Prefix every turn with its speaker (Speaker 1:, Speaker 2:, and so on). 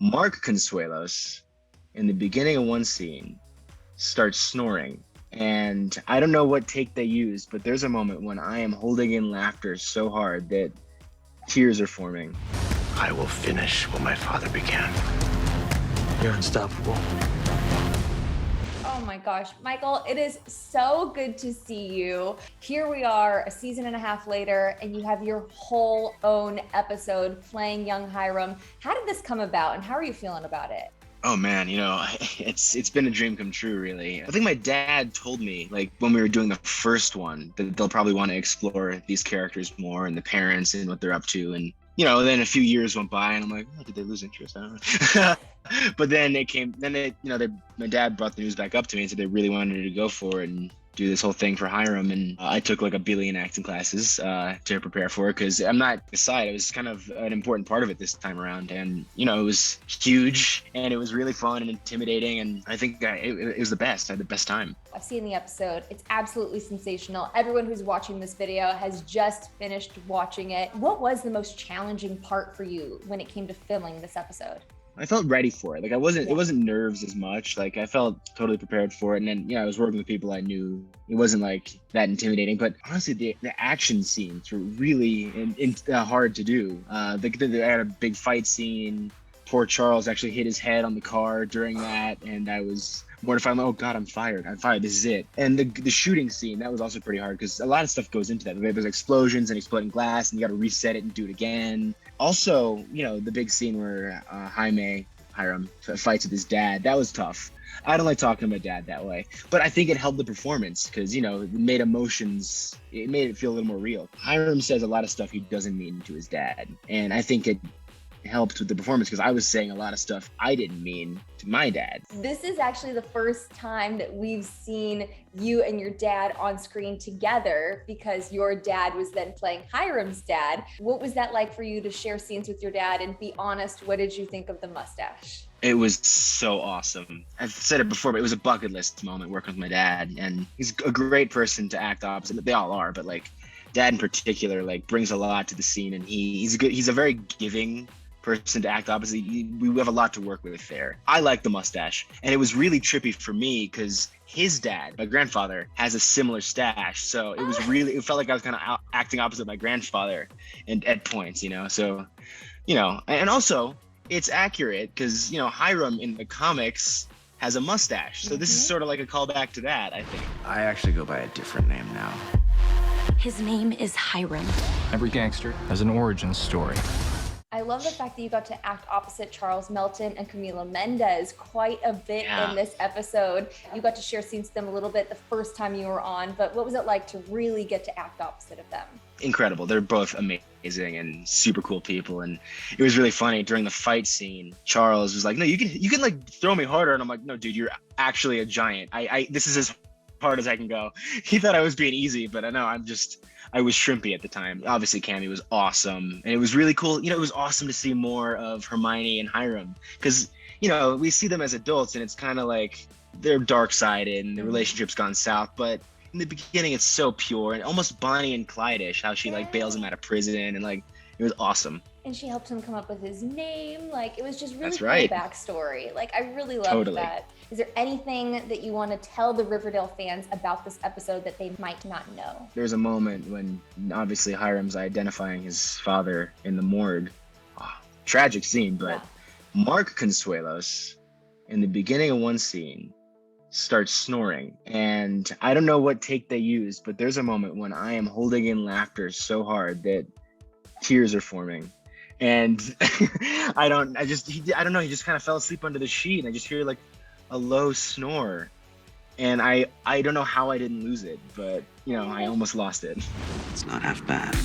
Speaker 1: Mark Consuelos, in the beginning of one scene, starts snoring. And I don't know what take they used, but there's a moment when I am holding in laughter so hard that tears are forming.
Speaker 2: I will finish what my father began.
Speaker 3: You're unstoppable.
Speaker 4: Oh my gosh, Michael, it is so good to see you. Here we are, a season and a half later, and you have your whole own episode playing young Hiram. How did this come about, and how are you feeling about it?
Speaker 1: Oh man, it's been a dream come true, really. I think my dad told me, like, when we were doing the first one, that they'll probably want to explore these characters more and the parents and what they're up to. And, then a few years went by and I'm like, oh, did they lose interest? I don't know. But then my dad brought the news back up to me and said they really wanted to go for it and do this whole thing for Hiram. And I took like a billion acting classes to prepare for it, because I'm not aside. It was kind of an important part of it this time around. And, it was huge and it was really fun and intimidating. And I think it was the best. I had the best time.
Speaker 4: I've seen the episode. It's absolutely sensational. Everyone who's watching this video has just finished watching it. What was the most challenging part for you when it came to filming this episode?
Speaker 1: I felt ready for it. Like it wasn't nerves as much. Like I felt totally prepared for it. And then, I was working with people I knew. It wasn't like that intimidating, but honestly, the action scenes were really hard to do. They had a big fight scene. Poor Charles actually hit his head on the car during that. And I was mortified. I'm like, oh God, I'm fired. This is it. And the shooting scene, that was also pretty hard because a lot of stuff goes into that. There's explosions and exploding glass and you got to reset it and do it again. Also, the big scene where Hiram fights with his dad, that was tough. I don't like talking to my dad that way, but I think it helped the performance because, it made it feel a little more real. Hiram says a lot of stuff he doesn't mean to his dad. And I think it helped with the performance because I was saying a lot of stuff I didn't mean to my dad.
Speaker 4: This is actually the first time that we've seen you and your dad on screen together because your dad was then playing Hiram's dad. What was that like for you to share scenes with your dad? And be honest, what did you think of the mustache?
Speaker 1: It was so awesome. I've said it before, but it was a bucket list moment working with my dad. And he's a great person to act opposite. They all are, but like dad in particular, like brings a lot to the scene. And he's a very giving person to act opposite. We have a lot to work with there. I like the mustache, and it was really trippy for me because his dad, my grandfather, has a similar stash. So it felt like I was kind of acting opposite my grandfather and at points, So, and also it's accurate because Hiram in the comics has a mustache. So this is sort of like a callback to that, I think.
Speaker 2: I actually go by a different name now.
Speaker 5: His name is Hiram.
Speaker 3: Every gangster has an origin story.
Speaker 4: I love the fact that you got to act opposite Charles Melton and Camila Mendez quite a bit in this episode. You got to share scenes with them a little bit the first time you were on, but what was it like to really get to act opposite of them?
Speaker 1: Incredible. They're both amazing and super cool people. And it was really funny during the fight scene. Charles was like, no, you can like throw me harder. And I'm like, no, dude, you're actually a giant. This is as hard as I can go. He thought I was being easy, but I know I was shrimpy at the time. Obviously, Cammy was awesome. And it was really cool. It was awesome to see more of Hermione and Hiram. Because, we see them as adults and it's kind of like they're dark-sided and the relationship's gone south. But in the beginning, it's so pure and almost Bonnie and Clyde-ish, how she like bails him out of prison. And like, it was awesome.
Speaker 4: And she helped him come up with his name. Like, it was just really
Speaker 1: That's
Speaker 4: cool
Speaker 1: right.
Speaker 4: backstory. Like, I really loved that. Is there anything that you want to tell the Riverdale fans about this episode that they might not know?
Speaker 1: There's a moment when obviously Hiram's identifying his father in the morgue. Oh, tragic scene, but Mark Consuelos, in the beginning of one scene, starts snoring. And I don't know what take they used, but there's a moment when I am holding in laughter so hard that tears are forming. And I don't know, he just kind of fell asleep under the sheet and I just hear like a low snore. And I don't know how I didn't lose it, but I almost lost it.
Speaker 2: It's not half bad.